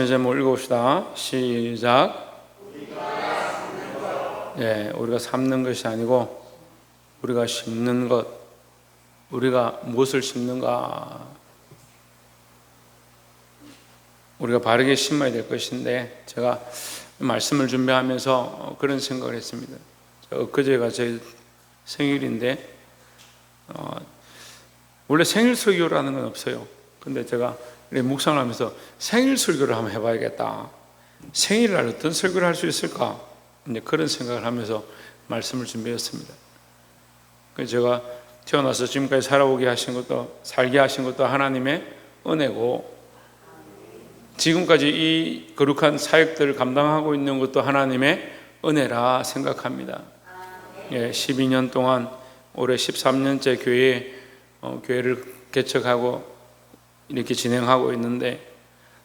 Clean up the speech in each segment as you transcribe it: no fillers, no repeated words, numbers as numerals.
제목 읽어봅시다. 시작. 우리가 삶는 것이 아니고 우리가 심는 것. 우리가 무엇을 심는가? 우리가 바르게 심어야 될 것인데, 제가 말씀을 준비하면서 그런 생각을 했습니다. 엊그제가 제 생일인데, 원래 생일 설교라는 건 없어요. 근데 제가 묵상을 하면서 생일 설교를 한번 해봐야겠다. 생일날 어떤 설교를 할 수 있을까? 이제 그런 생각을 하면서 말씀을 준비했습니다. 그래서 제가 태어나서 지금까지 살게 하신 것도 하나님의 은혜고, 지금까지 이 거룩한 사역들을 감당하고 있는 것도 하나님의 은혜라 생각합니다. 12년 동안 올해 13년째 교회를 개척하고 이렇게 진행하고 있는데,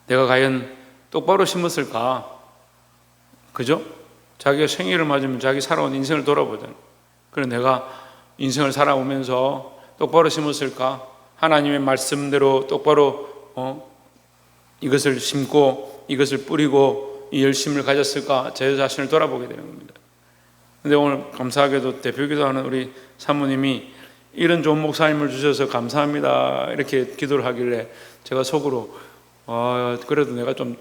내가 과연 똑바로 심었을까? 그죠? 자기가 생일을 맞으면 자기 살아온 인생을 돌아보잖아요. 그래서 내가 인생을 살아오면서 똑바로 심었을까? 하나님의 말씀대로 똑바로 이것을 심고 이것을 뿌리고 이 열심을 가졌을까? 제 자신을 돌아보게 되는 겁니다. 근데 오늘 감사하게도 대표기도하는 우리 사모님이 이런 좋은 목사님을 주셔서 감사합니다 이렇게 기도를 하길래 제가 속으로 그래도 내가 좀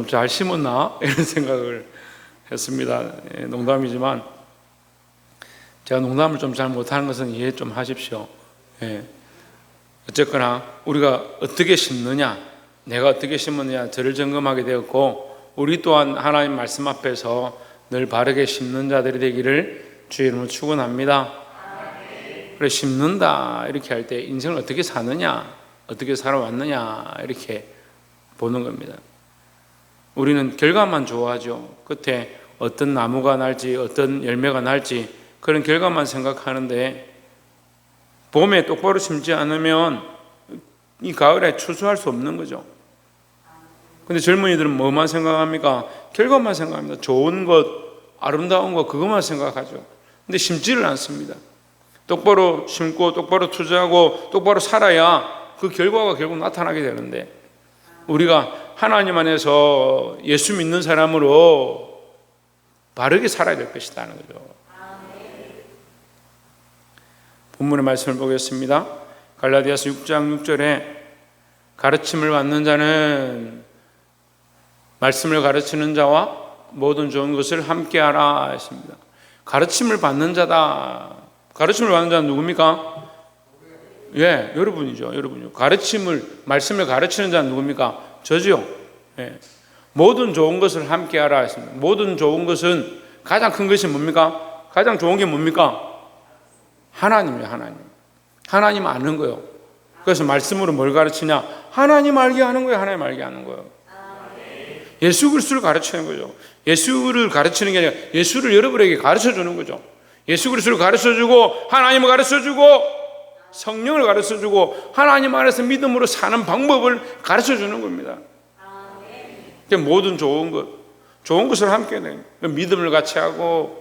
잘 심었나? 이런 생각을 했습니다. 농담이지만 제가 농담을 좀 잘 못하는 것은 이해 좀 하십시오. 어쨌거나 우리가 어떻게 심느냐, 내가 어떻게 심었느냐 저를 점검하게 되었고, 우리 또한 하나님 말씀 앞에서 늘 바르게 심는 자들이 되기를 주의 이름으로 축원합니다. 그래, 심는다 이렇게 할 때 인생을 어떻게 사느냐, 어떻게 살아왔느냐 이렇게 보는 겁니다. 우리는 결과만 좋아하죠. 끝에 어떤 나무가 날지 어떤 열매가 날지 그런 결과만 생각하는데, 봄에 똑바로 심지 않으면 이 가을에 추수할 수 없는 거죠. 근데 젊은이들은 뭐만 생각합니까? 결과만 생각합니다. 좋은 것, 아름다운 것, 그것만 생각하죠. 근데 심지를 않습니다. 똑바로 심고 똑바로 투자하고 똑바로 살아야 그 결과가 결국 나타나게 되는데, 우리가 하나님 안에서 예수 믿는 사람으로 바르게 살아야 될 것이라는 거죠. 본문의 말씀을 보겠습니다. 갈라디아서 6장 6절에 가르침을 받는 자는 말씀을 가르치는 자와 모든 좋은 것을 함께하라 했습니다. 가르침을 받는 자다. 가르침을 받는 자는 누굽니까? 여러분이죠. 말씀을 가르치는 자는 누굽니까? 저죠. 모든 좋은 것을 함께하라 했습니다. 모든 좋은 것은 가장 큰 것이 뭡니까? 가장 좋은 게 뭡니까? 하나님이에요. 하나님 아는 거예요. 그래서 말씀으로 뭘 가르치냐? 하나님 알게 하는 거예요. 하나님 알게 하는 거예요. 예수 그리스도를 가르치는 거죠. 예수를 가르치는 게 아니라 예수를 여러분에게 가르쳐 주는 거죠. 예수 그리스도를 가르쳐 주고, 하나님을 가르쳐 주고, 성령을 가르쳐 주고, 하나님 안에서 믿음으로 사는 방법을 가르쳐 주는 겁니다. 모든 좋은 것을 함께 내 믿음을 같이 하고,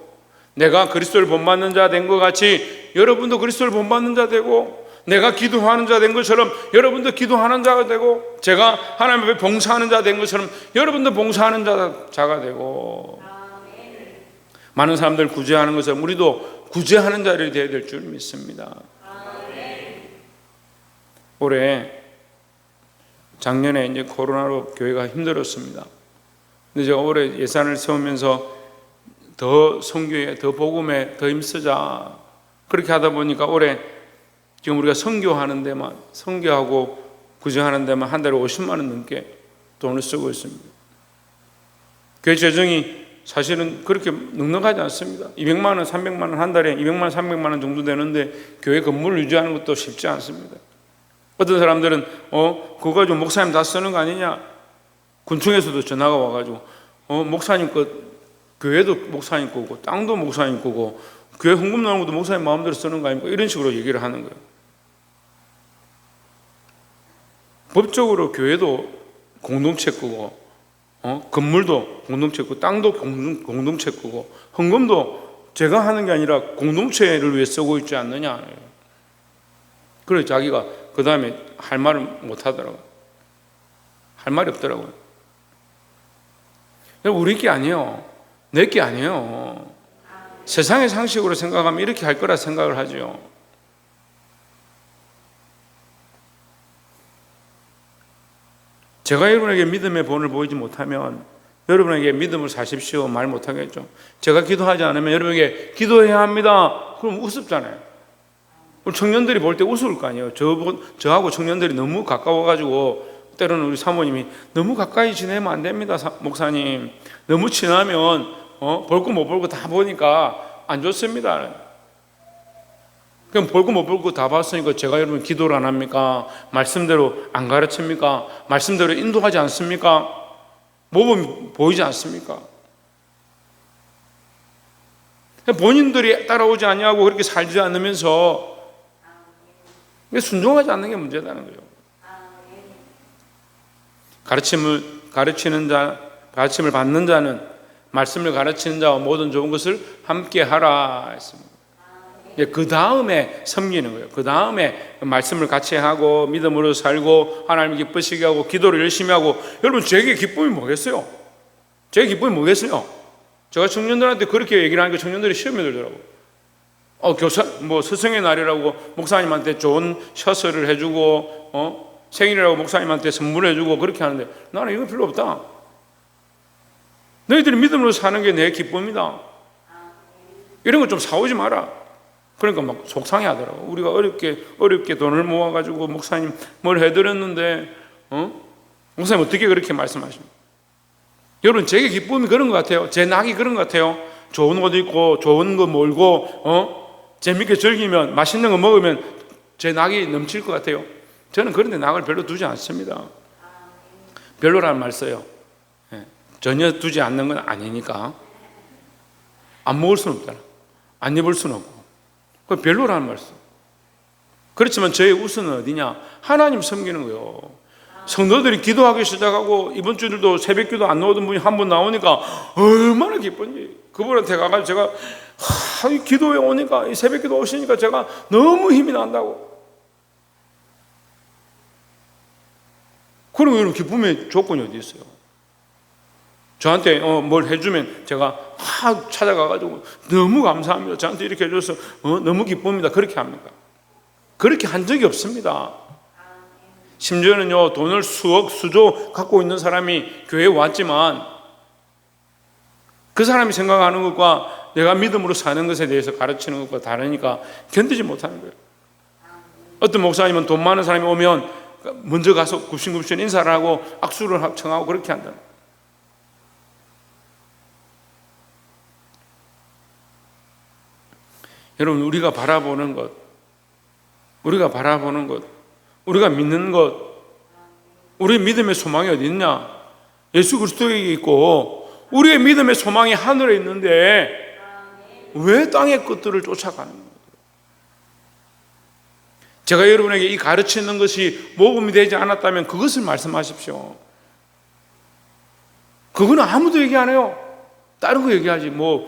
내가 그리스도를 본받는 자 된 것 같이 여러분도 그리스도를 본받는 자 되고, 내가 기도하는 자 된 것처럼 여러분도 기도하는 자가 되고, 제가 하나님 앞에 봉사하는 자 된 것처럼 여러분도 봉사하는 자가 되고, 많은 사람들 구제하는 것처럼 우리도 구제하는 자들이 되어야 될 줄 믿습니다. 작년에 이제 코로나로 교회가 힘들었습니다. 근데 제가 올해 예산을 세우면서 더 선교에, 더 복음에 더 힘쓰자 그렇게 하다 보니까 올해 지금 우리가 선교하고 구제하는 데만 한 달에 50만 원 넘게 돈을 쓰고 있습니다. 교회 재정이 사실은 그렇게 넉넉하지 않습니다. 200만 원, 300만 원 한 달에 200만 원, 300만 원 정도 되는데 교회 건물을 유지하는 것도 쉽지 않습니다. 어떤 사람들은 그거 가지고 목사님 다 쓰는 거 아니냐? 군청에서도 전화가 와가지고 목사님 교회도 목사님 거고 땅도 목사님 거고 교회 헌금 나오는 것도 목사님 마음대로 쓰는 거 아닙니까? 이런 식으로 얘기를 하는 거예요. 법적으로 교회도 공동체 거고, 건물도 공동체 거고, 땅도 공동체 거고, 헌금도 제가 하는 게 아니라 공동체를 위해 쓰고 있지 않느냐. 그래서 자기가 그 다음에 할 말을 못 하더라고요. 할 말이 없더라고요. 우리 게 아니에요. 내 게 아니에요. 세상의 상식으로 생각하면 이렇게 할 거라 생각을 하죠. 제가 여러분에게 믿음의 본을 보이지 못하면 여러분에게 믿음을 사십시오 말 못하겠죠. 제가 기도하지 않으면 여러분에게 기도해야 합니다. 그럼 우습잖아요. 우리 청년들이 볼 때 우스울 거 아니에요. 저하고 청년들이 너무 가까워가지고 때로는 우리 사모님이 너무 가까이 지내면 안 됩니다. 목사님 너무 친하면 볼 거 못 볼 거 다 보니까 안 좋습니다. 그럼 볼 거 못 볼 거 다 봤으니까 제가 여러분 기도를 안 합니까? 말씀대로 안 가르칩니까? 말씀대로 인도하지 않습니까? 모범 보이지 않습니까? 본인들이 따라오지 않냐고 그렇게 살지 않으면서 순종하지 않는 게 문제라는 거예요. 가르치는 자, 가르침을 받는 자는 말씀을 가르치는 자와 모든 좋은 것을 함께 하라 했습니다. 그 다음에 섬기는 거예요. 그 다음에 말씀을 같이 하고 믿음으로 살고 하나님 기쁘시게 하고 기도를 열심히 하고. 여러분 제게 기쁨이 뭐겠어요? 제 기쁨이 뭐겠어요? 제가 청년들한테 그렇게 얘기를 하니까 청년들이 시험에 들더라고요. 스승의 날이라고 목사님한테 좋은 셔츠를 해주고 생일이라고 목사님한테 선물을 해주고 그렇게 하는데 나는 이거 필요 없다. 너희들이 믿음으로 사는 게 내 기쁨이다. 이런 거 좀 사오지 마라. 그러니까 막 속상해 하더라고. 우리가 어렵게 돈을 모아가지고 목사님 뭘 해드렸는데 목사님 어떻게 그렇게 말씀하십니까? 여러분 제게 기쁨이 그런 것 같아요. 제 낙이 그런 것 같아요. 좋은 옷 입고 좋은 거 몰고 재밌게 즐기면 맛있는 거 먹으면 제 낙이 넘칠 것 같아요. 저는 그런데 낙을 별로 두지 않습니다. 별로라는 말 써요. 전혀 두지 않는 건 아니니까. 안 먹을 수는 없잖아. 안 입을 수는 없고. 그 별로라는 말 써. 그렇지만 저의 우선은 어디냐? 하나님 섬기는 거예요. 성도들이 기도하기 시작하고 이번 주들도 새벽기도 안 나오던 분이 한 분 나오니까 얼마나 기쁜지. 그분한테 가가지고 제가 기도에 오니까 이 새벽기도 오시니까 제가 너무 힘이 난다고. 그럼 여러분 기쁨의 조건이 어디 있어요? 저한테 뭘 해주면 제가 찾아가가지고 너무 감사합니다. 저한테 이렇게 해줘서 너무 기쁩니다. 그렇게 합니까? 그렇게 한 적이 없습니다. 심지어는요 돈을 수억 수조 갖고 있는 사람이 교회에 왔지만 그 사람이 생각하는 것과 내가 믿음으로 사는 것에 대해서 가르치는 것과 다르니까 견디지 못하는 거예요. 어떤 목사님은 돈 많은 사람이 오면 먼저 가서 굽신굽신 인사를 하고 악수를 청하고 그렇게 한다. 여러분 우리가 바라보는 것, 우리가 믿는 것, 우리의 믿음의 소망이 어디 있냐? 예수 그리스도에 있고 우리의 믿음의 소망이 하늘에 있는데 왜 땅의 것들을 쫓아가는 거예요? 제가 여러분에게 이 가르치는 것이 모범이 되지 않았다면 그것을 말씀하십시오. 그거는 아무도 얘기 안 해요. 다른 거 얘기하지. 뭘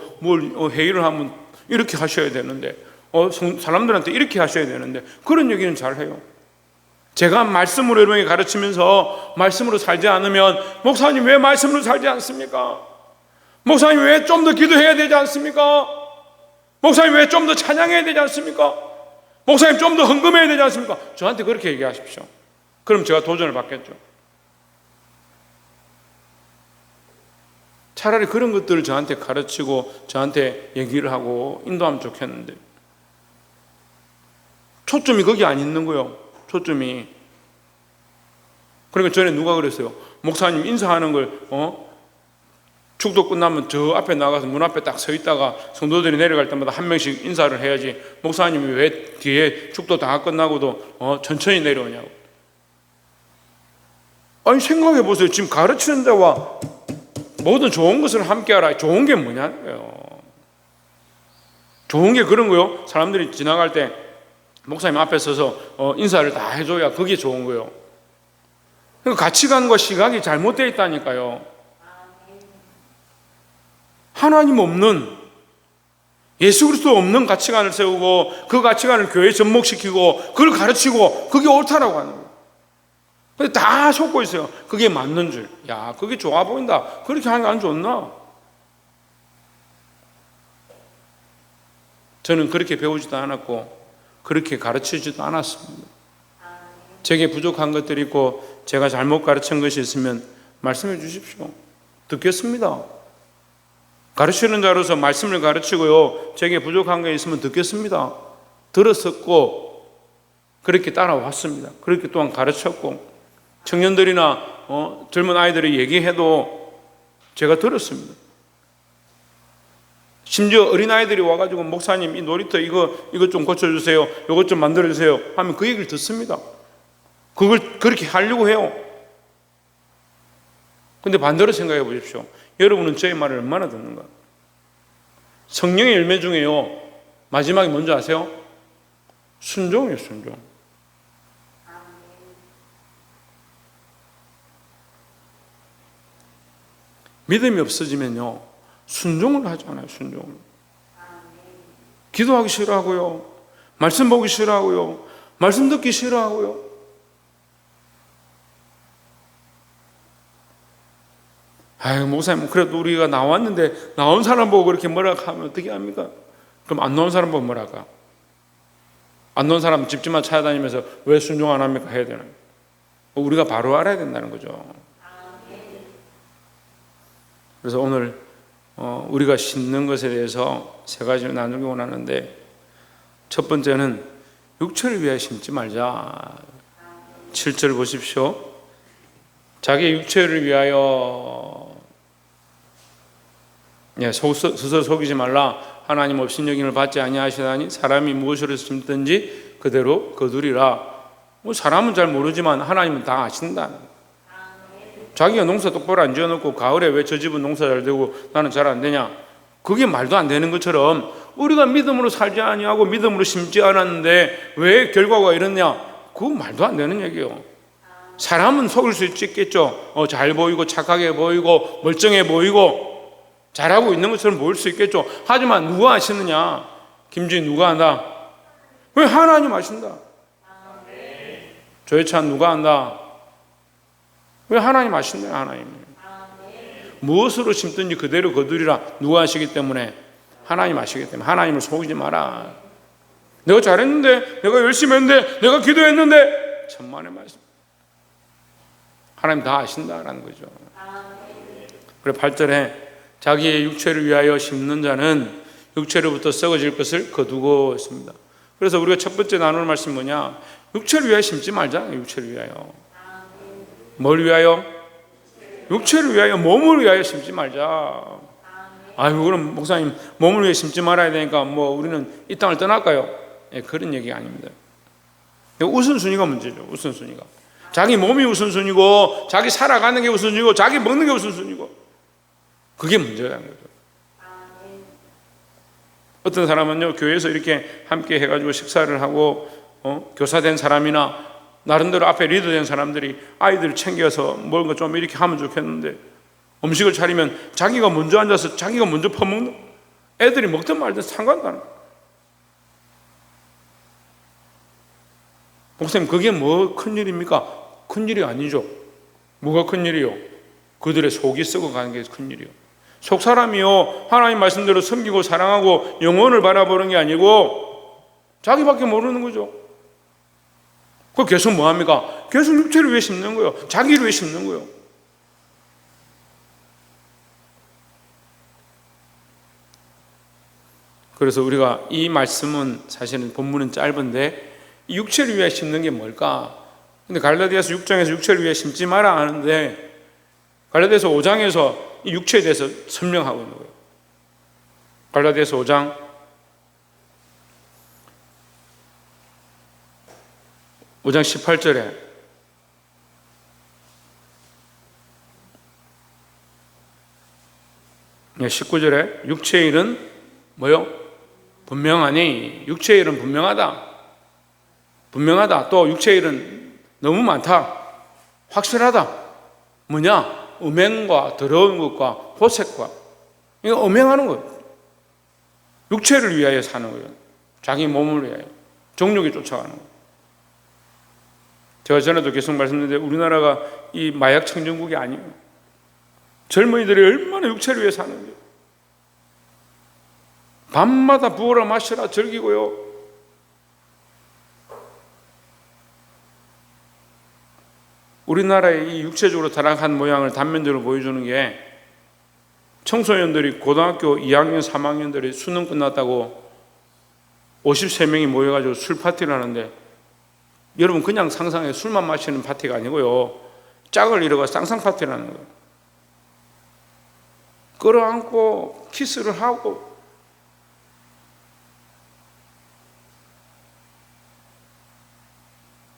회의를 하면 이렇게 하셔야 되는데 사람들한테 이렇게 하셔야 되는데 그런 얘기는 잘해요. 제가 말씀으로 여러분에게 가르치면서 말씀으로 살지 않으면 목사님 왜 말씀으로 살지 않습니까? 목사님 왜 좀 더 기도해야 되지 않습니까? 목사님 왜 좀 더 찬양해야 되지 않습니까? 목사님 좀 더 헌금해야 되지 않습니까? 저한테 그렇게 얘기하십시오. 그럼 제가 도전을 받겠죠. 차라리 그런 것들을 저한테 가르치고 저한테 얘기를 하고 인도하면 좋겠는데 초점이 거기 안 있는 거예요. 초점이. 그러니까 전에 누가 그랬어요. 목사님 인사하는 걸 축도 끝나면 저 앞에 나가서 문 앞에 딱 서 있다가 성도들이 내려갈 때마다 한 명씩 인사를 해야지 목사님이 왜 뒤에 축도 다 끝나고도 천천히 내려오냐고. 아니 생각해 보세요. 지금 가르치는 자와 모든 좋은 것을 함께하라. 좋은 게 뭐냐는 거예요. 좋은 게 그런 거요. 사람들이 지나갈 때 목사님 앞에 서서 인사를 다 해줘야 그게 좋은 거예요. 그러니까 가치관과 시각이 잘못되어 있다니까요. 하나님 없는, 예수 그리스도 없는 가치관을 세우고 그 가치관을 교회에 접목시키고 그걸 가르치고 그게 옳다라고 하는 거예요. 근데 다 속고 있어요. 그게 맞는 줄. 야, 그게 좋아 보인다. 그렇게 하는 게 안 좋나? 저는 그렇게 배우지도 않았고 그렇게 가르치지도 않았습니다. 제게 부족한 것들이 있고 제가 잘못 가르친 것이 있으면 말씀해 주십시오. 듣겠습니다. 가르치는 자로서 말씀을 가르치고요, 제게 부족한 게 있으면 듣겠습니다. 들었었고 그렇게 따라왔습니다. 그렇게 또한 가르쳤고, 청년들이나 젊은 아이들이 얘기해도 제가 들었습니다. 심지어 어린아이들이 와가지고 목사님 이 놀이터 이거 좀 고쳐주세요, 이것 좀 만들어주세요 하면 그 얘기를 듣습니다. 그걸 그렇게 하려고 해요. 근데 반대로 생각해 보십시오. 여러분은 저의 말을 얼마나 듣는가? 성령의 열매 중에요, 마지막에 뭔지 아세요? 순종이에요. 순종. 믿음이 없어지면요, 순종을 하지 않아요. 순종을. 기도하기 싫어하고요, 말씀 보기 싫어하고요, 말씀 듣기 싫어하고요. 아유, 목사님, 그래도 우리가 나왔는데 나온 사람 보고 그렇게 뭐라 하면 어떻게 합니까? 그럼 안 나온 사람 보고 뭐라 할까? 안 나온 사람 집집만 찾아다니면서 왜 순종 안 합니까? 해야 되나요? 우리가 바로 알아야 된다는 거죠. 그래서 오늘 우리가 심는 것에 대해서 세 가지를 나누기 원하는데, 첫 번째는 육체를 위하여 심지 말자. 7절 보십시오. 자기 육체를 위하여 스스로 속이지 말라. 하나님 없인 여김을 받지 아니하시다니 사람이 무엇으로 심든지 그대로 거두리라. 사람은 잘 모르지만 하나님은 다 아신다. 자기가 농사 똑바로 안 지어놓고 가을에 왜 저 집은 농사 잘 되고 나는 잘 안 되냐, 그게 말도 안 되는 것처럼 우리가 믿음으로 살지 아니하고 믿음으로 심지 않았는데 왜 결과가 이렇냐, 그거 말도 안 되는 얘기예요. 사람은 속일 수 있겠죠. 잘 보이고 착하게 보이고 멀쩡해 보이고 잘하고 있는 것처럼 보일 수 있겠죠. 하지만 누가 아시느냐? 김주희 누가 안다? 왜? 하나님 아신다. 조혜찬 누가 안다? 왜? 하나님 아신다. 하나님. 무엇으로 심든지 그대로 거두리라. 누가 아시기 때문에? 하나님 아시기 때문에. 하나님을 속이지 마라. 내가 잘했는데, 내가 열심히 했는데, 내가 기도했는데, 천만의 말씀. 하나님 다 아신다라는 거죠. 그래 8절에 자기의 육체를 위하여 심는 자는 육체로부터 썩어질 것을 거두고 있습니다. 그래서 우리가 첫 번째 나눌 말씀이 뭐냐? 육체를 위하여 심지 말자. 육체를 위하여. 뭘 위하여? 육체를 위하여, 몸을 위하여 심지 말자. 아유, 그럼 목사님 몸을 위해 심지 말아야 되니까 우리는 이 땅을 떠날까요? 그런 얘기가 아닙니다. 우선순위가 문제죠. 우선순위가. 자기 몸이 우선순위고, 자기 살아가는 게 우선순위고, 자기 먹는 게 우선순위고, 그게 문제라는 거죠. 어떤 사람은요, 교회에서 이렇게 함께 해가지고 식사를 하고 교사된 사람이나 나름대로 앞에 리더된 사람들이 아이들을 챙겨서 뭔가 좀 이렇게 하면 좋겠는데, 음식을 차리면 자기가 먼저 앉아서 자기가 먼저 퍼먹는, 애들이 먹든 말든 상관도 안 해요. 목사님, 그게 뭐 큰일입니까? 큰일이 아니죠. 뭐가 큰일이요? 그들의 속이 썩어가는 게 큰일이요. 속 사람이요, 하나님 말씀대로 섬기고 사랑하고 영혼을 바라보는 게 아니고 자기밖에 모르는 거죠. 그 계속 뭐합니까? 계속 육체를 위해 심는 거예요. 자기를 위해 심는 거예요. 그래서 우리가 이 말씀은 사실은 본문은 짧은데 이 육체를 위해 심는 게 뭘까? 근데 갈라디아서 6장에서 육체를 위해 심지 마라 하는데, 갈라디아서 5장에서 이 육체에 대해서 설명하고 있는 거예요. 갈라디아서 5장 18절에 네, 19절에 육체의 일은 뭐요? 분명하니. 육체의 일은 분명하다. 분명하다. 또 육체의 일은 너무 많다. 확실하다. 뭐냐? 음행과 더러운 것과 호색과, 이거 음행하는 거예요. 육체를 위하여 사는 거예요. 자기 몸을 위하여 정욕에 쫓아가는 거예요. 제가 전에도 계속 말씀드렸는데 우리나라가 이 마약 청정국이 아니에요. 젊은이들이 얼마나 육체를 위해 사는지. 밤마다 부어라 마셔라 즐기고요. 우리나라의 이 육체적으로 타락한 모양을 단면적으로 보여주는 게 청소년들이 고등학교 2학년, 3학년들이 수능 끝났다고 53명이 모여가지고 술 파티를 하는데 여러분 그냥 상상해. 술만 마시는 파티가 아니고요. 짝을 이뤄가 쌍쌍 파티를 하는 거예요. 끌어안고 키스를 하고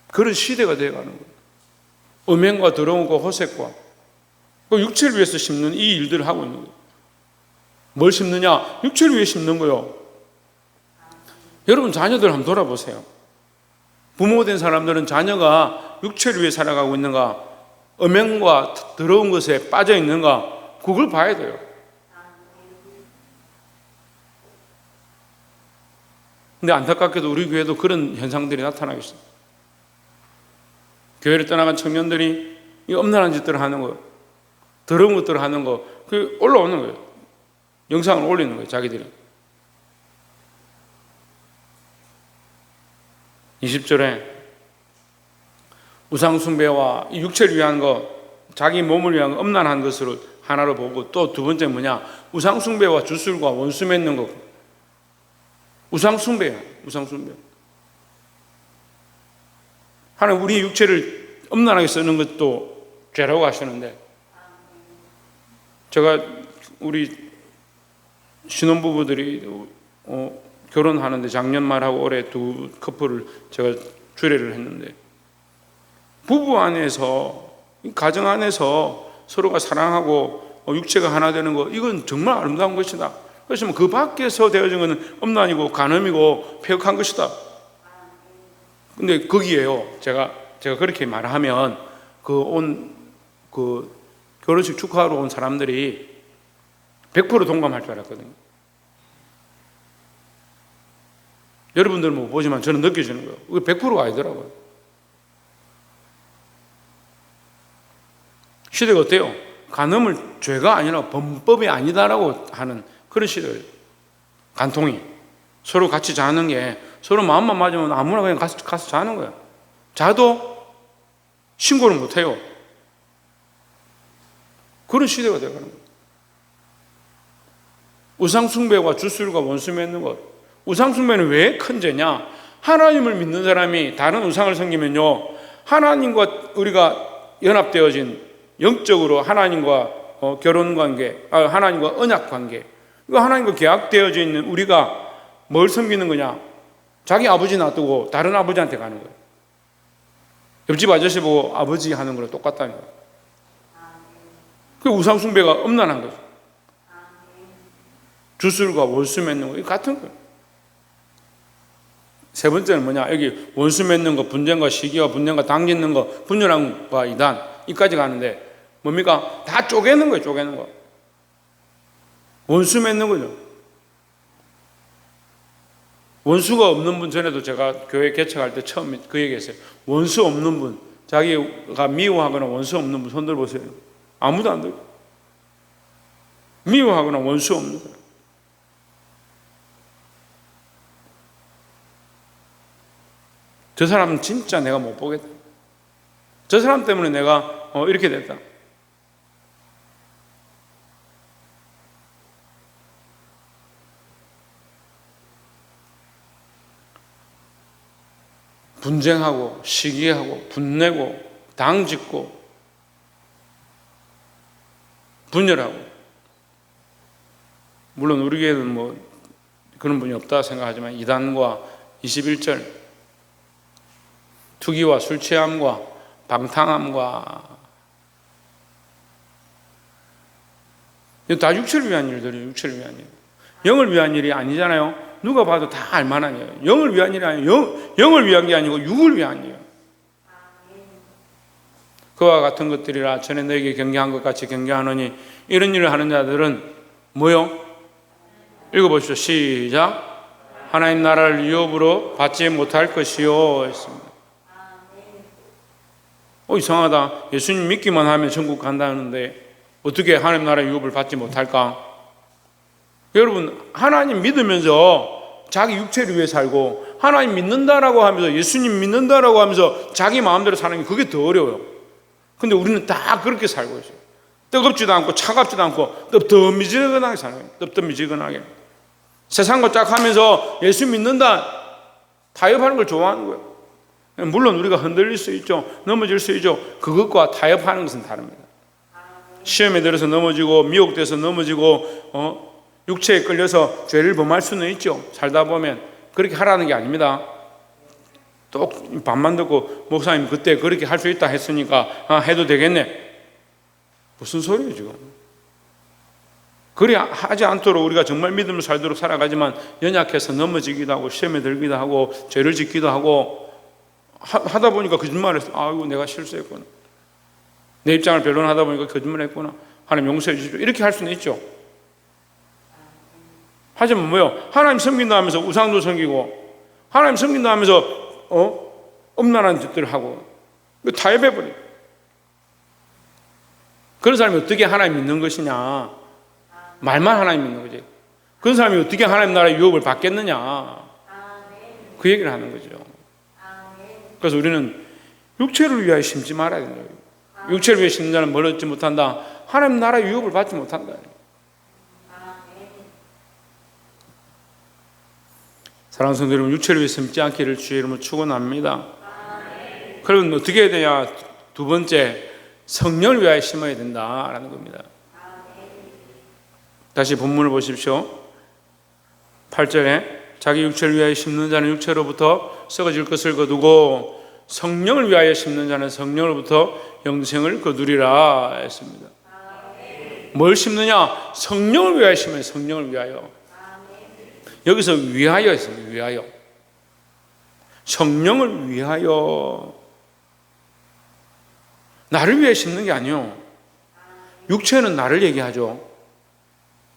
그런 시대가 되어가는 거예요. 음행과 더러움과 호색과 그 육체를 위해서 심는 이 일들을 하고 있는 거예요. 뭘 심느냐? 육체를 위해 심는 거예요. 여러분 자녀들 한번 돌아보세요. 부모 된 사람들은 자녀가 육체를 위해 살아가고 있는가, 음행과 더러운 것에 빠져 있는가, 그걸 봐야 돼요. 근데 안타깝게도 우리 교회도 그런 현상들이 나타나고 있어요. 교회를 떠나간 청년들이 이 엄란한 짓들을 하는 거, 더러운 것들을 하는 거, 그 올라오는 거예요. 영상을 올리는 거예요, 자기들이. 20절에 우상숭배와 육체를 위한 것, 자기 몸을 위한 엄란한 것을 하나로 보고, 또 두 번째 뭐냐? 우상숭배와 주술과 원수 맺는 것. 우상숭배야, 우상숭배. 하나님 우리 육체를 엄란하게 쓰는 것도 죄라고 하시는데, 제가 우리 신혼부부들이 결혼하는데 작년 말하고 올해 두 커플을 제가 주례를 했는데, 부부 안에서, 가정 안에서 서로가 사랑하고 육체가 하나 되는 거, 이건 정말 아름다운 것이다. 그렇지만 그 밖에서 되어진 것은 엄란이고 간음이고 폐역한 것이다. 근데 거기에요, 제가 그렇게 말하면 그 결혼식 축하하러 온 사람들이 100% 동감할 줄 알았거든요. 여러분들은 못 보지만 저는 느껴지는 거예요. 그게 100%가 아니더라고요. 시대가 어때요? 간음을 죄가 아니라 범법이 아니다라고 하는 그런 시대예요. 간통이. 서로 같이 자는 게 서로 마음만 맞으면 아무나 그냥 가서 자는 거예요. 자도 신고를 못 해요. 그런 시대가 되어가는 거예요. 우상숭배와 주술과 원수 맺는 것. 우상숭배는 왜 큰 죄냐? 하나님을 믿는 사람이 다른 우상을 섬기면요, 하나님과 우리가 연합되어진 영적으로 하나님과 결혼관계, 하나님과 언약관계, 하나님과 계약되어져 있는 우리가 뭘 섬기는 거냐? 자기 아버지 놔두고 다른 아버지한테 가는 거예요. 옆집 아저씨 보고 아버지 하는 거랑 똑같다는 거예요. 그 우상숭배가 엄란한 거죠. 주술과 원수 맺는 거, 이거 같은 거예요. 세 번째는 뭐냐? 여기 원수 맺는 거, 분쟁과 시기와 분쟁과 당 짓는 거, 분열함과 이단, 이까지 가는데 뭡니까? 다 쪼개는 거예요, 쪼개는 거. 원수 맺는 거죠. 원수가 없는 분, 전에도 제가 교회 개척할 때 처음 그 얘기했어요. 원수 없는 분, 자기가 미워하거나 원수 없는 분 손 들어보세요. 아무도 안 들고. 미워하거나 원수 없는 사람. 저 사람은 진짜 내가 못 보겠다. 저 사람 때문에 내가 이렇게 됐다. 분쟁하고 시기하고 분내고 당짓고 분열하고. 물론 우리 교회는 뭐 그런 분이 없다 생각하지만 이단과 21절 투기와 술 취함과 방탕함과, 이거 다 육체를 위한 일들이에요. 육체를 위한 일. 영을 위한 일이 아니잖아요. 누가 봐도 다 알만한 일이에요. 영을 위한 일이 아니에요. 영을 위한 게 아니고 육을 위한 일이에요. 그와 같은 것들이라 전에 너에게 경계한 것 같이 경계하노니, 이런 일을 하는 자들은 뭐요? 읽어보시죠. 시작. 하나님 나라를 유업으로 받지 못할 것이요 했습니다. 이상하다. 예수님 믿기만 하면 천국 간다는데 어떻게 하나님 나라 유업을 받지 못할까? 여러분, 하나님 믿으면서 자기 육체를 위해 살고 하나님 믿는다라고 하면서 예수님 믿는다라고 하면서 자기 마음대로 사는 게 그게 더 어려워요. 근데 우리는 다 그렇게 살고 있어요. 뜨겁지도 않고 차갑지도 않고 뜨뜻미지근하게 사는 거예요. 뜨뜻미지근하게. 세상과 짝 하면서 예수 믿는다 타협하는 걸 좋아하는 거예요. 물론 우리가 흔들릴 수 있죠. 넘어질 수 있죠. 그것과 타협하는 것은 다릅니다. 시험에 들어서 넘어지고 미혹돼서 넘어지고 육체에 끌려서 죄를 범할 수는 있죠. 살다 보면. 그렇게 하라는 게 아닙니다. 또 반만 듣고 목사님 그때 그렇게 할 수 있다 했으니까 해도 되겠네. 무슨 소리예요 지금? 그리 하지 않도록 우리가 정말 믿음을 살도록 살아가지만 연약해서 넘어지기도 하고 시험에 들기도 하고 죄를 짓기도 하고 하다 보니까 거짓말을 했어. 아이고 내가 실수했구나. 내 입장을 변론하다 보니까 거짓말했구나. 하나님 용서해 주십시오. 이렇게 할 수는 있죠. 하지만 뭐요? 하나님 섬긴다 하면서 우상도 섬기고 하나님 섬긴다 하면서 엄란한 짓들을 하고 타협해버려. 그런 사람이 어떻게 하나님 믿는 것이냐? 말만 하나님 믿는 거지. 그런 사람이 어떻게 하나님 나라의 유업을 받겠느냐? 그 얘기를 하는 거죠. 그래서 우리는 육체를 위하여 심지 말아야 된다. 육체를 위해 심는 자는 뭘 얻지 못한다? 하나님 나라의 유업을 받지 못한다. 사랑하는 성도 여러분, 육체를 위해 심지 않기를 주의 이름으로 축원합니다. 그러면 어떻게 해야 되냐? 두 번째, 성령을 위하여 심어야 된다라는 겁니다. 다시 본문을 보십시오. 8절에 자기 육체를 위하여 심는 자는 육체로부터 썩어질 것을 거두고 성령을 위하여 심는 자는 성령으로부터 영생을 거두리라 했습니다. 뭘 심느냐? 성령을 위하여 심어요. 성령을 위하여. 여기서 위하여 했습니다. 위하여. 성령을 위하여. 나를 위해 심는 게 아니요. 육체는 나를 얘기하죠.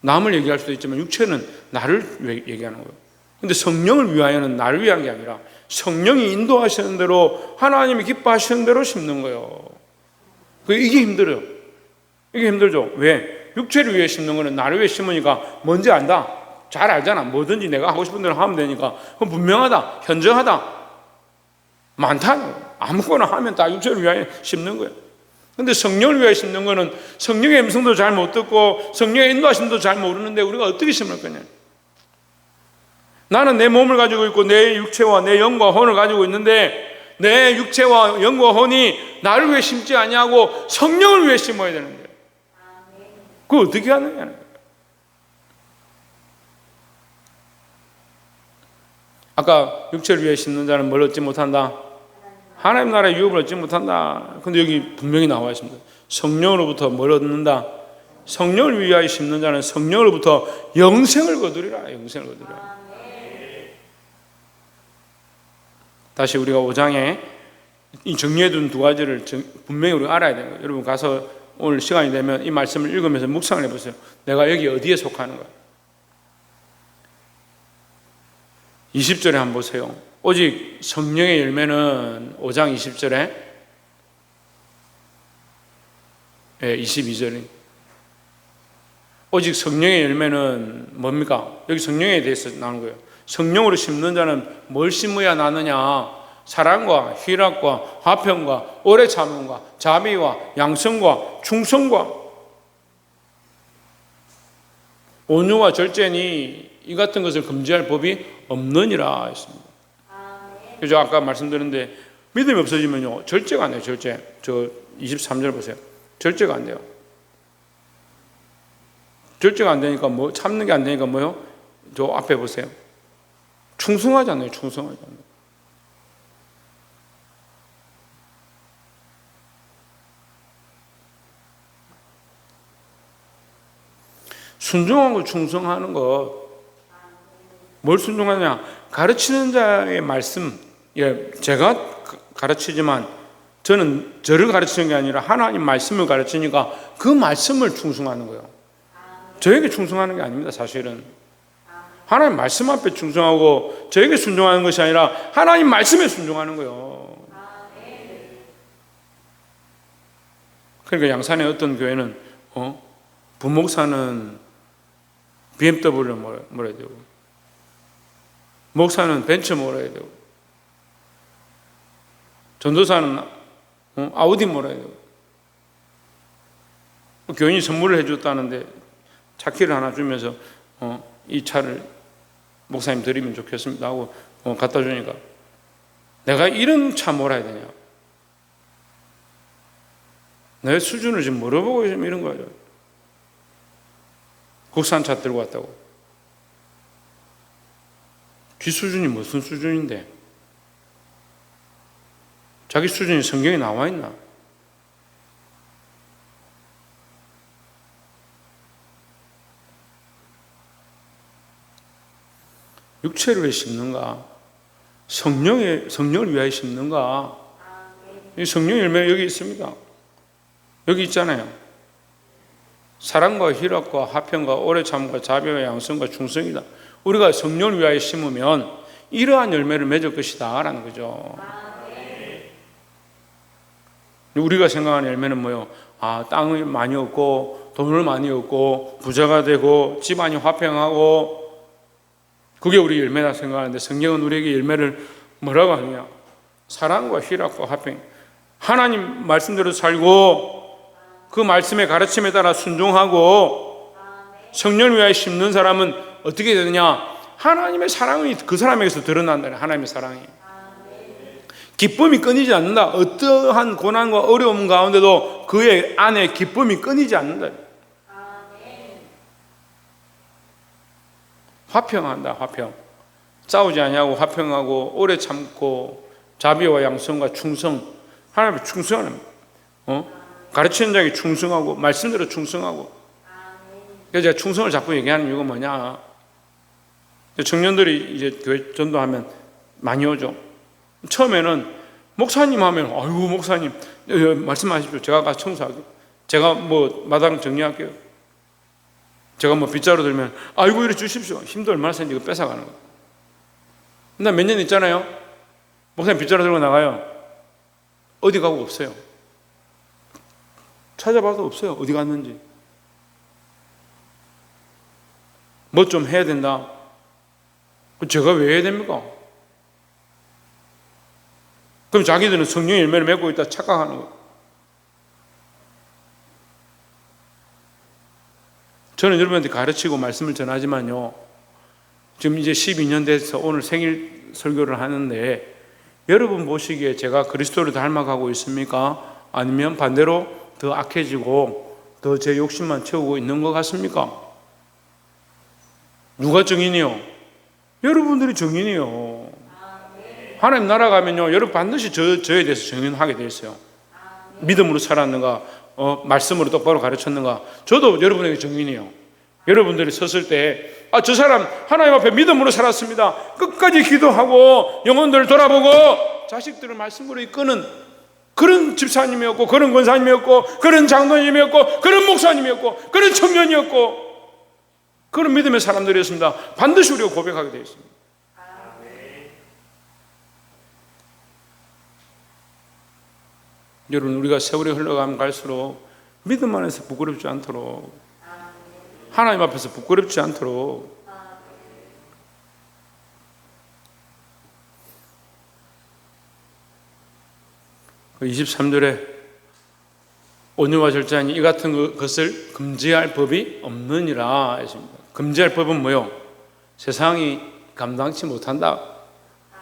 남을 얘기할 수도 있지만 육체는 나를 얘기하는 거예요. 근데 성령을 위하여는 나를 위한 게 아니라 성령이 인도하시는 대로 하나님이 기뻐하시는 대로 심는 거예요. 이게 힘들어요. 이게 힘들죠. 왜? 육체를 위해 심는 거는 나를 위해 심으니까 뭔지 안다. 잘 알잖아. 뭐든지 내가 하고 싶은 대로 하면 되니까. 그건 분명하다. 현저하다. 많다. 아무거나 하면 다 육체를 위하여 심는 거예요. 근데 성령을 위하여 심는 거는 성령의 음성도 잘 못 듣고 성령의 인도하심도 잘 모르는데 우리가 어떻게 심을 거냐? 나는 내 몸을 가지고 있고 내 육체와 내 영과 혼을 가지고 있는데 내 육체와 영과 혼이 나를 위해 심지 아니하고 성령을 위해 심어야 되는데 그걸 어떻게 하느냐는 거예요. 아까 육체를 위해 심는 자는 뭘 얻지 못한다? 하나님 나라의 유업을 얻지 못한다. 근데 여기 분명히 나와 있습니다. 성령으로부터 뭘 얻는다? 성령을 위하여 심는 자는 성령으로부터 영생을 거두리라. 영생을 거두리라. 다시 우리가 5장에 이 정리해둔 두 가지를 분명히 우리가 알아야 되는 거예요. 여러분 가서 오늘 시간이 되면 이 말씀을 읽으면서 묵상을 해보세요. 내가 여기 어디에 속하는 거야? 20절에 한번 보세요. 오직 성령의 열매는 5장 20절에 22절에 오직 성령의 열매는 뭡니까? 여기 성령에 대해서 나오는 거예요. 성령으로 심는 자는 뭘 심어야 나느냐? 사랑과 희락과 화평과 오래 참음과 자비와 양성과 충성과 온유와 절제니 이 같은 것을 금지할 법이 없느니라 했습니다. 그래서 아까 말씀드렸는데 믿음이 없어지면요 절제가 안 돼요. 절제. 저 23절 보세요. 절제가 안 돼요. 절제가 안 되니까 뭐 참는 게 안 되니까 뭐요? 저 앞에 보세요. 충성하지 않아요. 충성하지 않아요. 순종하고 충성하는 것. 뭘 순종하냐? 가르치는 자의 말씀. 예, 제가 가르치지만 저는 저를 가르치는 게 아니라 하나님 말씀을 가르치니까 그 말씀을 충성하는 거예요. 저에게 충성하는 게 아닙니다. 사실은 하나님 말씀 앞에 충성하고 저에게 순종하는 것이 아니라 하나님 말씀에 순종하는 거예요. 그러니까 양산의 어떤 교회는 부목사는 BMW를 몰아야 되고, 목사는 벤츠 몰아야 되고, 전도사는 아우디 몰아야 되고, 교인이 선물을 해줬다는데 차키를 하나 주면서 이 차를 목사님 드리면 좋겠습니다 하고 갖다 주니까 내가 이런 차 몰아야 되냐? 내 수준을 지금 물어보고 있으면 이런 거예요. 국산차 들고 왔다고. 쥐 수준이 무슨 수준인데? 자기 수준이 성경에 나와 있나? 육체를 왜 심는가? 성령을 위하여 심는가? 이 성령 열매 여기 있습니다. 여기 있잖아요. 사랑과 희락과 화평과 오래 참과 자비와 양성과 충성이다. 우리가 성령을 위하여 심으면 이러한 열매를 맺을 것이다 라는 거죠. 우리가 생각하는 열매는 뭐예요? 땅을 많이 얻고 돈을 많이 얻고 부자가 되고 집안이 화평하고, 그게 우리 열매다 생각하는데 성경은 우리에게 열매를 뭐라고 하느냐? 사랑과 희락과 화평. 하나님 말씀대로 살고 그 말씀의 가르침에 따라 순종하고 성령을 위하여 심는 사람은 어떻게 되느냐? 하나님의 사랑이 그 사람에게서 드러난다. 하나님의 사랑이. 기쁨이 끊이지 않는다. 어떠한 고난과 어려움 가운데도 그의 안에 기쁨이 끊이지 않는다. 화평한다. 화평. 싸우지 아니하고 화평하고 오래 참고 자비와 양성과 충성. 하나님의 충성하는 가르치는 자에게 충성하고 말씀대로 충성하고. 그래서 제가 충성을 자꾸 얘기하는 이유가 뭐냐? 청년들이 이제 교회 전도하면 많이 오죠. 처음에는 목사님 하면 아이고 목사님 말씀하십시오. 제가 가서 청소할게요. 제가 뭐 마당 정리할게요. 제가 뭐 빗자루 들면 아이고 이래 주십시오. 힘도 얼마나 센지 이거 뺏어가는 거예요. 근데 몇 년 있잖아요. 목사님 빗자루 들고 나가요. 어디 가고 없어요. 찾아봐도 없어요. 어디 갔는지. 뭐 좀 해야 된다. 제가 왜 해야 됩니까? 그럼 자기들은 성령의 열매를 맺고 있다 착각하는 거예요. 저는 여러분한테 가르치고 말씀을 전하지만요, 지금 이제 12년 돼서 오늘 생일 설교를 하는데 여러분 보시기에 제가 그리스도를 닮아가고 있습니까? 아니면 반대로 더 악해지고 더 제 욕심만 채우고 있는 것 같습니까? 누가 증인이요? 여러분들이 증인이요. 하나님 나라 가면요, 여러분 반드시 저에 대해서 증인하게 돼 있어요. 믿음으로 살았는가, 말씀으로 똑바로 가르쳤는가. 저도 여러분에게 증인이에요. 여러분들이 섰을 때 저 사람 하나님 앞에 믿음으로 살았습니다. 끝까지 기도하고 영혼들을 돌아보고 자식들을 말씀으로 이끄는 그런 집사님이었고, 그런 권사님이었고, 그런 장로님이었고, 그런 목사님이었고, 그런 청년이었고, 그런 믿음의 사람들이었습니다. 반드시 우리가 고백하게 되어 있습니다. 여러분, 우리가 세월이 흘러가면 갈수록 믿음 안에서 부끄럽지 않도록, 하나님 앞에서 부끄럽지 않도록, 23절에 온유와 절제하니 이 같은 것을 금지할 법이 없느니라 했습니다. 금지할 법은 뭐요? 세상이 감당치 못한다.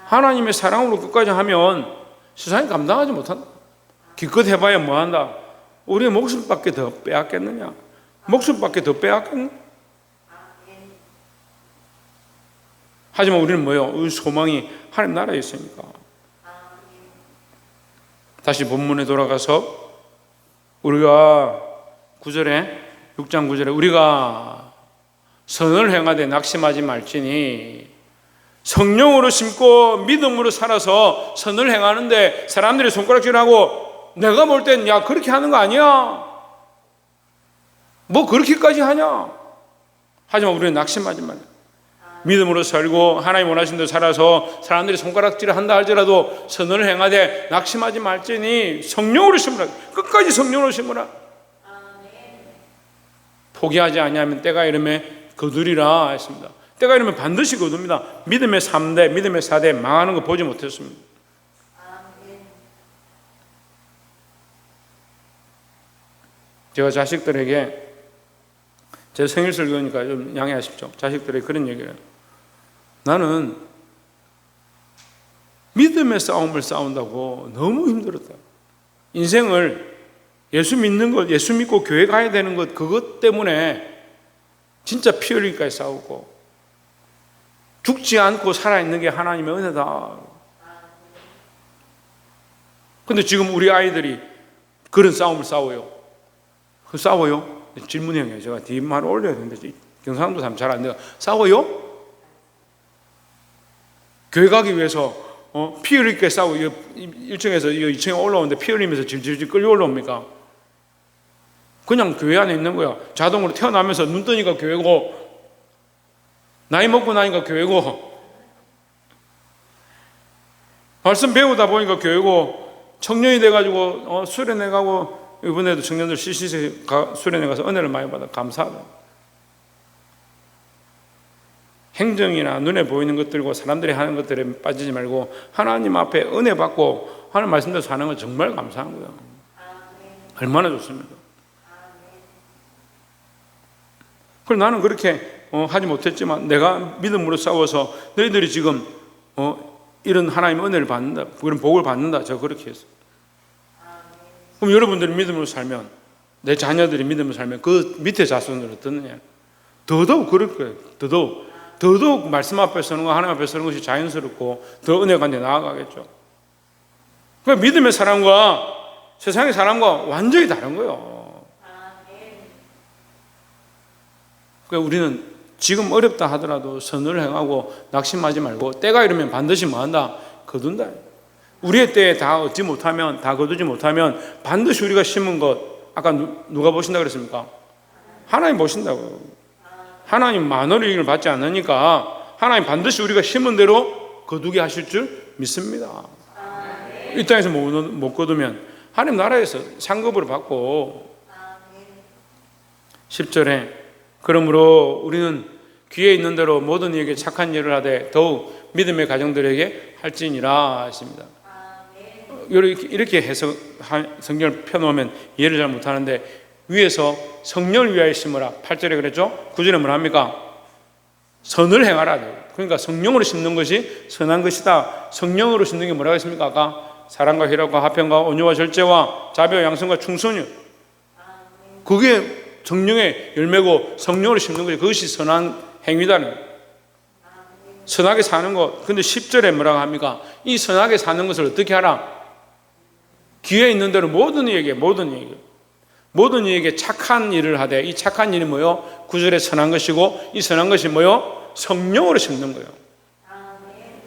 하나님의 사랑으로 끝까지 하면 세상이 감당하지 못한다. 기껏 해봐야 뭐한다? 우리의 목숨밖에 더 빼앗겠느냐? 목숨밖에 더 빼앗겠느냐? 하지만 우리는 뭐요? 우리 소망이 하나님 나라에 있으니까. 다시 본문에 돌아가서 우리가 9절에 6장 9절에 우리가 선을 행하되 낙심하지 말지니, 성령으로 심고 믿음으로 살아서 선을 행하는데 사람들이 손가락질하고 내가 볼 땐 야 그렇게 하는 거 아니야, 뭐 그렇게까지 하냐. 하지만 우리는 낙심하지 말라. 믿음으로 살고 하나님 원하신 대로 살아서 사람들이 손가락질을 한다 할지라도 선을 행하되 낙심하지 말지니 성령으로 심으라. 끝까지 성령으로 심으라. 포기하지 아니하면 때가 이르면 거두리라 했습니다. 때가 이르면 반드시 거둡니다. 믿음의 3대, 믿음의 4대 망하는 거 보지 못했습니다. 제가 자식들에게, 제 생일 설교니까 좀 양해하십시오. 자식들에게 그런 얘기를 해요. 나는 믿음의 싸움을 싸운다고 너무 힘들었다. 인생을 예수 믿는 것, 예수 믿고 교회 가야 되는 것, 그것 때문에 진짜 피 흘리기까지 싸우고, 죽지 않고 살아있는 게 하나님의 은혜다. 근데 지금 우리 아이들이 그런 싸움을 싸워요. 그 싸워요? 질문형이에요. 제가 뒷말을 올려야 되는데 경상도 사람 잘 안 돼요. 싸워요? 교회 가기 위해서 피 흘리게 싸우고 1층에서 2층에 올라오는데 피 흘리면서 질질질 끌려 올라옵니까? 그냥 교회 안에 있는 거야. 자동으로 태어나면서 눈 뜨니까 교회고, 나이 먹고 나니까 교회고, 말씀 배우다 보니까 교회고, 청년이 돼가지고 수련회 가고, 이번에도 청년들 CCC 수련회 가서 은혜를 많이 받아 감사하다. 행정이나 눈에 보이는 것들과 사람들이 하는 것들에 빠지지 말고 하나님 앞에 은혜 받고 하나님 말씀대로 사는 건 정말 감사한 거예요. 얼마나 좋습니까? 그럼 나는 그렇게 하지 못했지만 내가 믿음으로 싸워서 너희들이 지금 이런 하나님의 은혜를 받는다, 그런 복을 받는다, 제가 그렇게 했어요. 그럼 여러분들이 믿음으로 살면, 내 자녀들이 믿음으로 살면 그 밑에 자손들은 어떻느냐? 더더욱 그럴 거예요. 더더욱 말씀 앞에 서는 거, 하나님 앞에 서는 것이 자연스럽고 더 은혜가 이제 나아가겠죠. 그러니까 믿음의 사람과 세상의 사람과 완전히 다른 거예요. 그러니까 우리는 지금 어렵다 하더라도 선을 행하고 낙심하지 말고 때가 이르면 반드시 뭐한다? 거둔다. 우리의 때에 다 얻지 못하면, 다 거두지 못하면 반드시 우리가 심은 것, 아까 누가 보신다 그랬습니까? 하나님 보신다고요. 하나님 만원의 이익을 받지 않으니까 하나님 반드시 우리가 심은 대로 거두게 하실 줄 믿습니다. 이 땅에서 못 거두면 하나님 나라에서 상급으로 받고. 10절에 그러므로 우리는 귀에 있는 대로 모든 이에게 착한 일을 하되 더욱 믿음의 가정들에게 할지니라 하십니다. 이렇게 해서 성경을 펴놓으면 이해를 잘 못하는데, 위에서 성령을 위하여 심으라 8절에 그랬죠? 9절에 뭐라 합니까? 선을 행하라. 그러니까 성령으로 심는 것이 선한 것이다. 성령으로 심는 게 뭐라고 했습니까? 아까 사랑과 희락과 화평과 온유와 절제와 자비와 양성과 충성이요. 그게 성령의 열매고 성령으로 심는 거죠. 그것이 선한 행위다는 거예요. 선하게 사는 것. 근데 10절에 뭐라고 합니까? 이 선하게 사는 것을 어떻게 하라? 귀에 있는 대로 모든 이에게 착한 일을 하되, 이 착한 일이 뭐요? 9절에 선한 것이고, 이 선한 것이 뭐요? 성령으로 심는 거예요.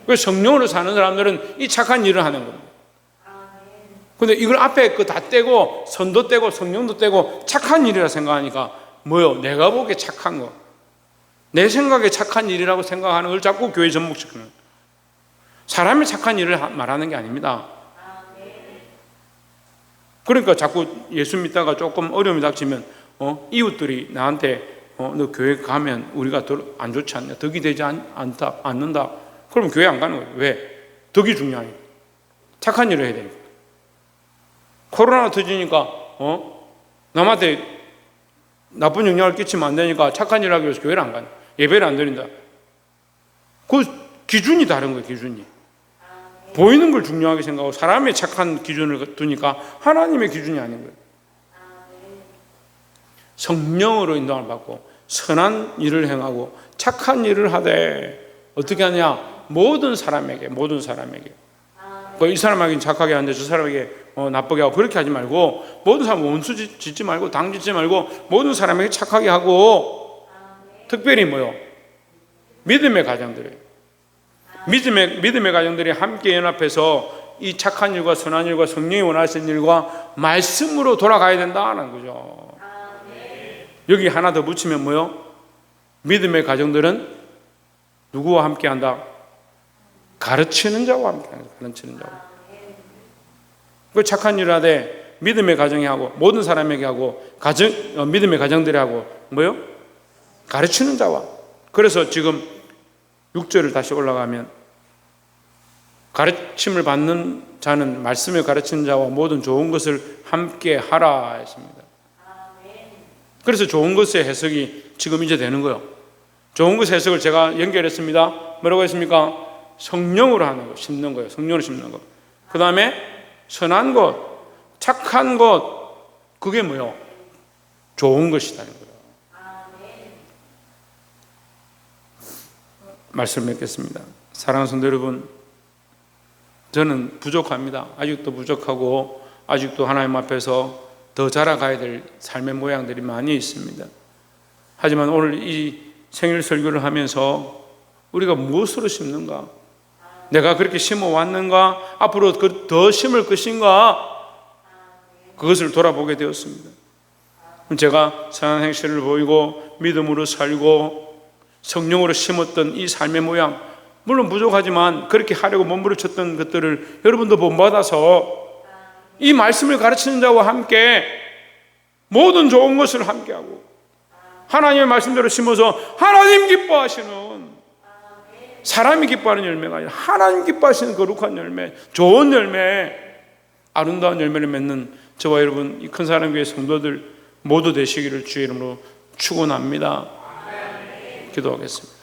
그래서 성령으로 사는 사람들은 이 착한 일을 하는 겁니다. 근데 이걸 앞에 그 다 떼고, 선도 떼고 성령도 떼고 착한 일이라 생각하니까 뭐요? 내가 보기에 착한 거, 내 생각에 착한 일이라고 생각하는 걸 자꾸 교회 접목시키는 거예요. 사람이 착한 일을 말하는 게 아닙니다. 그러니까 자꾸 예수 믿다가 조금 어려움이 닥치면 이웃들이 나한테 너 교회 가면 우리가 더 안 좋지 않냐, 덕이 되지 않는다. 그러면 교회 안 가는 거예요. 왜? 덕이 중요하니까. 착한 일을 해야 되니까. 코로나가 터지니까 남한테 나쁜 영향을 끼치면 안 되니까 착한 일을 하기 위해서 교회를 안 가는, 예배를 안 드린다. 그 기준이 다른 거예요. 기준이 보이는 걸 중요하게 생각하고 사람의 착한 기준을 두니까 하나님의 기준이 아닌 거예요. 성령으로 인도함을 받고 선한 일을 행하고 착한 일을 하되 어떻게 하냐? 모든 사람에게. 이 사람에게 착하게 하는데 저 사람에게 나쁘게 하고 그렇게 하지 말고, 모든 사람 원수 짓지 말고 당 짓지 말고 모든 사람에게 착하게 하고, 특별히 뭐요? 믿음의 가정들이에요. 믿음의 가정들이 함께 연합해서 이 착한 일과 선한 일과 성령이 원하시는 일과 말씀으로 돌아가야 된다는 거죠. 여기 하나 더 붙이면 뭐요? 믿음의 가정들은 누구와 함께 한다? 가르치는 자와 함께 한다. 가르치는 자와. 그 착한 일을 하되 믿음의 가정이 하고 모든 사람에게 하고 믿음의 가정들이 하고 뭐요? 가르치는 자와. 그래서 지금 6절을 다시 올라가면 가르침을 받는 자는 말씀을 가르치는 자와 모든 좋은 것을 함께 하라 했습니다. 그래서 좋은 것의 해석이 지금 이제 되는 거예요. 좋은 것의 해석을 제가 연결했습니다. 뭐라고 했습니까? 성령으로 하는 거, 심는 거예요. 성령으로 심는 거. 그 다음에 선한 것, 착한 것, 그게 뭐요? 좋은 것이라는 거예요. 말씀 맺겠습니다. 사랑하는 성도 여러분, 저는 부족합니다. 아직도 부족하고 아직도 하나님 앞에서 더 자라가야 될 삶의 모양들이 많이 있습니다. 하지만 오늘 이 생일 설교를 하면서 우리가 무엇으로 심는가? 내가 그렇게 심어왔는가? 앞으로 더 심을 것인가? 그것을 돌아보게 되었습니다. 제가 선한 행실을 보이고 믿음으로 살고 성령으로 심었던 이 삶의 모양, 물론 부족하지만 그렇게 하려고 몸부림쳤던 것들을 여러분도 본받아서 이 말씀을 가르치는 자와 함께 모든 좋은 것을 함께하고 하나님의 말씀대로 심어서 하나님 기뻐하시는, 사람이 기뻐하는 열매가 아니라 하나님 기뻐하시는 거룩한 열매, 좋은 열매, 아름다운 열매를 맺는 저와 여러분 이 큰 사랑교회 성도들 모두 되시기를 주의 이름으로 축원합니다. 기도하겠습니다.